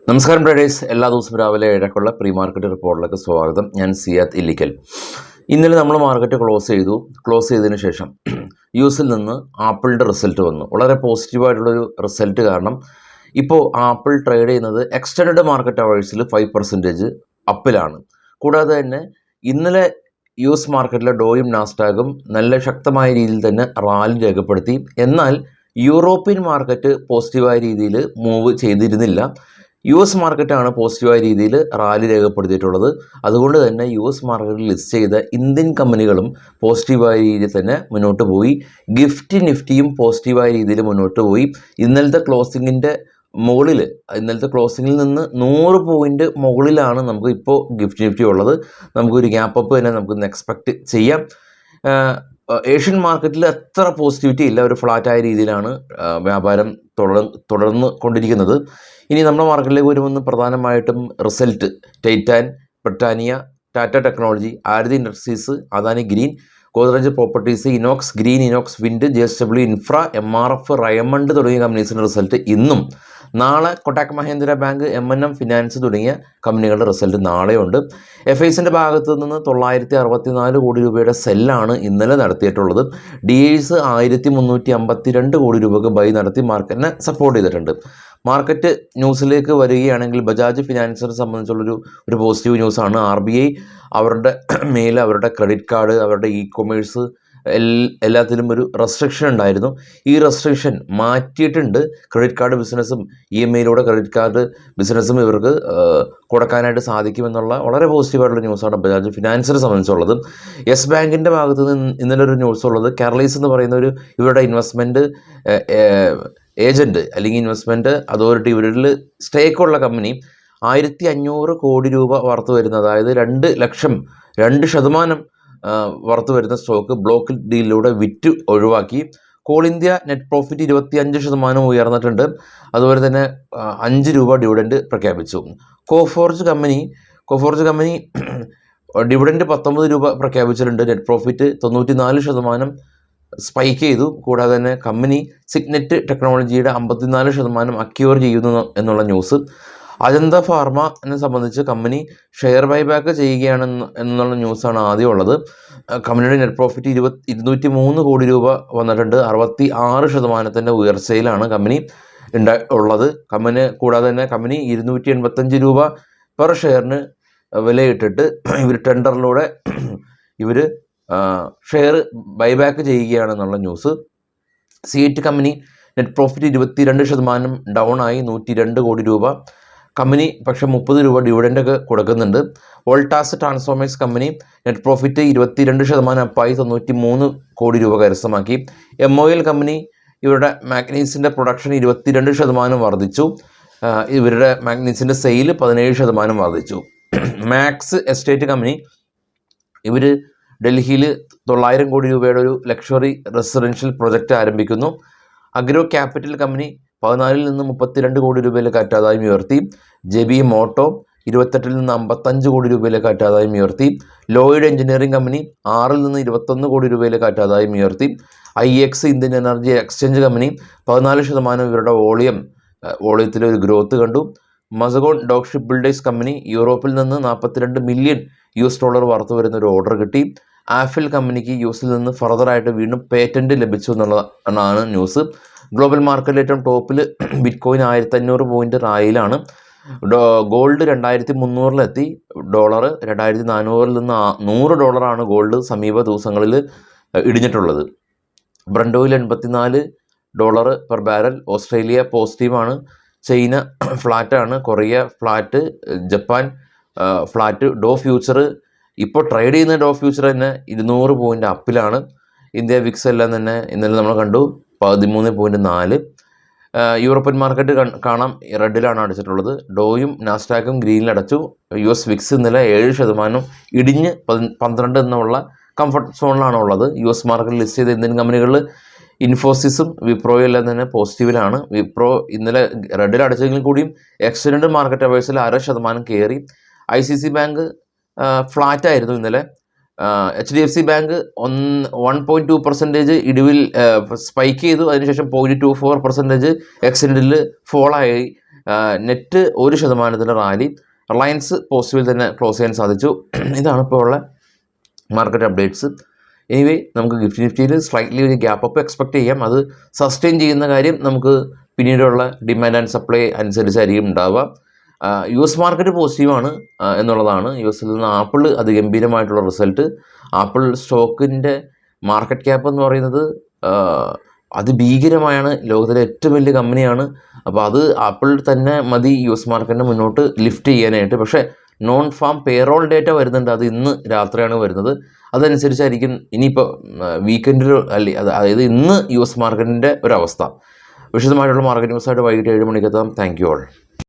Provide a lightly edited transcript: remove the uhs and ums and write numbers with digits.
നമസ്കാരം ട്രേഡേഴ്സ്, എല്ലാ ദിവസവും രാവിലെ 7:00 പ്രീ മാർക്കറ്റ് റിപ്പോർട്ടിലേക്ക് സ്വാഗതം. ഞാൻ സിയാദ് ഇല്ലിക്കൽ. ഇന്നലെ നമ്മൾ മാർക്കറ്റ് ക്ലോസ് ചെയ്തതിന് ശേഷം യു.എസിൽ നിന്ന് ആപ്പിളിൻ്റെ റിസൾട്ട് വന്നു. വളരെ പോസിറ്റീവായിട്ടുള്ളൊരു റിസൾട്ട്. കാരണം ഇപ്പോൾ ആപ്പിൾ ട്രേഡ് ചെയ്യുന്നത് എക്സ്റ്റൻഡ് മാർക്കറ്റ് അവേഴ്സിൽ 5% അപ്പിലാണ്. കൂടാതെ തന്നെ ഇന്നലെ യു.എസ് മാർക്കറ്റിലെ ഡോയും നാസ്ഡാക്കും നല്ല ശക്തമായ രീതിയിൽ തന്നെ റാലി രേഖപ്പെടുത്തി. എന്നാൽ യൂറോപ്യൻ മാർക്കറ്റ് പോസിറ്റീവായ രീതിയിൽ മൂവ് ചെയ്തിരുന്നില്ല. യു.എസ് മാർക്കറ്റാണ് പോസിറ്റീവായ രീതിയിൽ റാലി രേഖപ്പെടുത്തിയിട്ടുള്ളത്. അതുകൊണ്ട് തന്നെ യു.എസ് മാർക്കറ്റിൽ ലിസ്റ്റ് ചെയ്ത ഇന്ത്യൻ കമ്പനികളും പോസിറ്റീവായ രീതിയിൽ തന്നെ മുന്നോട്ട് പോയി. നിഫ്റ്റിയും പോസിറ്റീവായ രീതിയിൽ മുന്നോട്ട് പോയി. ഇന്നലത്തെ ക്ലോസിങ്ങിൽ നിന്ന് 100 പോയിൻ്റ് മുകളിലാണ് നമുക്ക് ഇപ്പോൾ നിഫ്റ്റി ഉള്ളത്. നമുക്കൊരു ഗ്യാപ്പ് അപ്പ് തന്നെ നമുക്കൊന്ന് എക്സ്പെക്റ്റ് ചെയ്യാം. ഏഷ്യൻ മാർക്കറ്റിൽ അത്ര പോസിറ്റിവിറ്റി ഇല്ല. ഒരു ഫ്ലാറ്റായ രീതിയിലാണ് വ്യാപാരം തുടർന്ന് കൊണ്ടിരിക്കുന്നത്. ഇനി നമ്മുടെ മാർക്കറ്റിലേക്ക് വരുമ്പോൾ പ്രധാനമായിട്ടും result Titan, Britannia, Tata technology, Aarti industries, Adani green, Godrej properties, Inox green, Inox wind, JSW infra, MRF, Raymond തുടങ്ങിയ കമ്പനീസിൻ്റെ റിസൾട്ട് ഇന്നും. നാളെ Kotak Mahendra bank, M&M finance തുടങ്ങിയ കമ്പനികളുടെ റിസൾട്ട് നാളെയുണ്ട്. FIസിൻ്റെ ഭാഗത്തു നിന്ന് 964 കോടി രൂപയുടെ സെല്ലാണ് ഇന്നലെ നടത്തിയിട്ടുള്ളത്. DIs 1352 കോടി രൂപക്ക് ബൈ നടത്തി മാർക്കറ്റിനെ സപ്പോർട്ട് ചെയ്തിട്ടുണ്ട്. മാർക്കറ്റ് ന്യൂസിലേക്ക് വരികയാണെങ്കിൽ ബജാജ് ഫിനാൻസിനെ സംബന്ധിച്ചുള്ളൊരു പോസിറ്റീവ് ന്യൂസാണ്. RBI അവരുടെ അവരുടെ ക്രെഡിറ്റ് കാർഡ്, അവരുടെ ഇ-കൊമേഴ്സ് എല്ലാത്തിലും ഒരു റെസ്ട്രിക്ഷൻ ഉണ്ടായിരുന്നു. ഈ റെസ്ട്രിക്ഷൻ മാറ്റിയിട്ടുണ്ട്. ക്രെഡിറ്റ് കാർഡ് ബിസിനസ്സും EMIയിലൂടെ ക്രെഡിറ്റ് കാർഡ് ബിസിനസ്സും ഇവർക്ക് കൊടുക്കാനായിട്ട് സാധിക്കുമെന്നുള്ള വളരെ പോസിറ്റീവായിട്ടുള്ള ന്യൂസാണ് ബജാജ് ഫിനാൻസിനെ സംബന്ധിച്ചുള്ളത്. യെസ് ബാങ്കിൻ്റെ ഭാഗത്ത് നിന്ന് ഇന്നലെ ഒരു ന്യൂസ് ഉള്ളത്, കേരളീസ് എന്ന് പറയുന്ന ഇവരുടെ ഇൻവെസ്റ്റ്മെൻറ്റ് ഏജൻറ്റ് അല്ലെങ്കിൽ ഇൻവെസ്റ്റ്മെൻറ്റ് അതോറിറ്റി, ഇവരിൽ സ്റ്റേക്കുള്ള കമ്പനി 1500 കോടി രൂപ വർത്ത് വരുന്ന, അതായത് 2% വർത്ത് വരുന്ന സ്റ്റോക്ക് ബ്ലോക്ക് ഡീലിലൂടെ വിറ്റ് ഒഴിവാക്കി. കോൾ ഇന്ത്യ നെറ്റ് പ്രോഫിറ്റ് 25% ഉയർന്നിട്ടുണ്ട്. അതുപോലെ തന്നെ 5 രൂപ ഡിവിഡൻഡ് പ്രഖ്യാപിച്ചു. കോഫോർജ് കമ്പനി ഡിവിഡൻഡ് 19 രൂപ പ്രഖ്യാപിച്ചിട്ടുണ്ട്. നെറ്റ് പ്രോഫിറ്റ് 94% സ്പൈക്ക് ചെയ്തു. കൂടാതെ തന്നെ കമ്പനി സിഗ്നെറ്റ് ടെക്നോളജിയുടെ 54% അക്യൂർ ചെയ്യുന്നു എന്നുള്ള ന്യൂസ്. അജന്ത ഫാർമയെ സംബന്ധിച്ച് കമ്പനി ഷെയർ ബൈബാക്ക് എന്നുള്ള ന്യൂസാണ് ആദ്യം ഉള്ളത്. കമ്പനിയുടെ നെറ്റ് പ്രോഫിറ്റ് 203 കോടി രൂപ വന്നിട്ടുണ്ട്. 66% ഉയർച്ചയിലാണ് കമ്പനി ഉള്ളത്. കൂടാതെ തന്നെ കമ്പനി 285 രൂപ പെർ ഷെയറിന് വിലയിട്ടിട്ട് ഇവർ ടെൻഡറിലൂടെ ഷെയർ ബൈബാക്ക് ചെയ്യുകയാണെന്നുള്ള news. CEAT company net profit 22% down ആയി 102 കോടി രൂപ. കമ്പനി പക്ഷേ 30 രൂപ ഡിവിഡൻഡൊക്കെ കൊടുക്കുന്നുണ്ട്. Voltas transformers company net profit 22% അപ്പായി 93 കോടി രൂപ കരസ്ഥമാക്കി. MOL കമ്പനി ഇവരുടെ മാഗ്നീസിൻ്റെ പ്രൊഡക്ഷൻ 22% വർദ്ധിച്ചു. ഇവരുടെ മാഗ്നീസിൻ്റെ സെയിൽ 17% വർദ്ധിച്ചു. മാക്സ് എസ്റ്റേറ്റ് കമ്പനി ഇവർ ഡൽഹിയിൽ 900 കോടി രൂപയുടെ ഒരു ലക്ഷറി റെസിഡൻഷ്യൽ പ്രൊജക്റ്റ് ആരംഭിക്കുന്നു. അഗ്രോ ക്യാപിറ്റൽ കമ്പനി 14 നിന്ന് 32 കോടി രൂപയിലേക്ക് ആദായം ഉയർത്തി. JB മോട്ടോ 28 നിന്ന് 55 കോടി രൂപയിലേക്ക് ആദായം ഉയർത്തി. ലോയിഡ് എഞ്ചിനീയറിംഗ് കമ്പനി 6 നിന്ന് 21 കോടി രൂപയിലേക്ക് ആദായം ഉയർത്തി. IEX Indian energy exchange company 14% ഇവരുടെ വോളിയത്തിൽ ഒരു ഗ്രോത്ത് കണ്ടു. Mazagon dock ship builders company യൂറോപ്പിൽ നിന്ന് $42 മില്യൺ വർത്ത് വരുന്ന ഒരു ഓർഡർ കിട്ടി. ആപ്പിൾ കമ്പനിക്ക് യു.എസിൽ നിന്ന് ഫർദറായിട്ട് വീണ്ടും പേറ്റൻറ്റ് ലഭിച്ചു എന്നുള്ളതാണ് ന്യൂസ്. ഗ്ലോബൽ മാർക്കറ്റിൽ ഏറ്റവും ടോപ്പിൽ ബിറ്റ്കോയിൻ 1500 പോയിൻ്റ് റായിലാണ്. ഗോൾഡ് 2300-ലെത്തി. ഡോളർ 2400-ൽ നിന്ന് $100 ഗോൾഡ് സമീപ ദിവസങ്ങളിൽ ഇടിഞ്ഞിട്ടുള്ളത്. Brent oil $84 per barrel. Australia പോസിറ്റീവാണ്. ചൈന ഫ്ലാറ്റാണ്. Korea flat. Japan flat. Dow future ഇപ്പോൾ ട്രേഡ് ചെയ്യുന്ന ഡോ ഫ്യൂച്ചർ തന്നെ 200 പോയിൻ്റ് അപ്പിലാണ്. ഇന്ത്യ വിക്സ് എല്ലാം തന്നെ ഇന്നലെ നമ്മൾ കണ്ടു 13.4. യൂറോപ്യൻ മാർക്കറ്റ് കാണാം റെഡിലാണ് അടിച്ചിട്ടുള്ളത്. ഡോയും നാസ്ഡാക്കും ഗ്രീനിൽ അടച്ചു. US വിക്സ് ഇന്നലെ 7% ഇടിഞ്ഞ് 12 എന്നുള്ള കംഫർട്ട് സോണിലാണ് ഉള്ളത്. US മാർക്കറ്റിൽ ലിസ്റ്റ് ചെയ്ത ഇന്ത്യൻ കമ്പനികളിൽ ഇൻഫോസിസും വിപ്രോയും എല്ലാം തന്നെ പോസിറ്റീവിലാണ്. വിപ്രോ ഇന്നലെ റെഡിൽ അടച്ചെങ്കിൽ കൂടിയും എക്സ്റ്റൻഡ് മാർക്കറ്റ് അവേഴ്സിൽ 0.5% കയറി. ICICI ബാങ്ക് ഫ്ലാറ്റായിരുന്നു ഇന്നലെ. HDFC ബാങ്ക് 1.2% ഇടിവിൽ സ്പൈക്ക് ചെയ്തു. അതിനുശേഷം 0.24% എക്സ്റ്റൻഡിൽ ഫോളായി നെറ്റ് 1% റാലി. റിലയൻസ് പോസിറ്റീവിൽ തന്നെ ക്ലോസ് ചെയ്യാൻ സാധിച്ചു. ഇതാണ് ഇപ്പോൾ ഉള്ള മാർക്കറ്റ് അപ്ഡേറ്റ്സ്. എനിവേ നമുക്ക് നിഫ്റ്റിയിൽ സ്ലൈറ്റ്ലി ഒരു ഗ്യാപ്പ് അപ്പ് എക്സ്പെക്ട് ചെയ്യാം. അത് സസ്റ്റെയിൻ ചെയ്യുന്ന കാര്യം നമുക്ക് പിന്നീടുള്ള ഡിമാൻഡ് ആൻഡ് സപ്ലൈ അനുസരിച്ചായിരിക്കും ഉണ്ടാവുക. US മാർക്കറ്റ് പോസിറ്റീവാണ് എന്നുള്ളതാണ്. US നിന്ന് ആപ്പിൾ അതിഗംഭീരമായിട്ടുള്ള റിസൾട്ട്. ആപ്പിൾ സ്റ്റോക്കിൻ്റെ മാർക്കറ്റ് ക്യാപ്പ് എന്ന് പറയുന്നത് അതിഭീകരമായാണ്. ലോകത്തിലെ ഏറ്റവും വലിയ കമ്പനിയാണ്. അപ്പോൾ അത് ആപ്പിൾ തന്നെ മതി US മാർക്കറ്റിനെ മുന്നോട്ട് ലിഫ്റ്റ് ചെയ്യാനായിട്ട്. പക്ഷേ നോൺ ഫാം പേറോൾ ഡേറ്റ വരുന്നുണ്ട്. അത് ഇന്ന് രാത്രിയാണ് വരുന്നത്. അതനുസരിച്ചായിരിക്കും ഇനിയിപ്പോൾ വീക്കെൻഡിൽ അതായത് ഇന്ന് US മാർക്കറ്റിൻ്റെ ഒരവസ്ഥ. വിശദമായിട്ടുള്ള മാർക്കറ്റ് ന്യൂസായിട്ട് വൈകിട്ട് 7 മണിക്കെത്താം. Thank you all.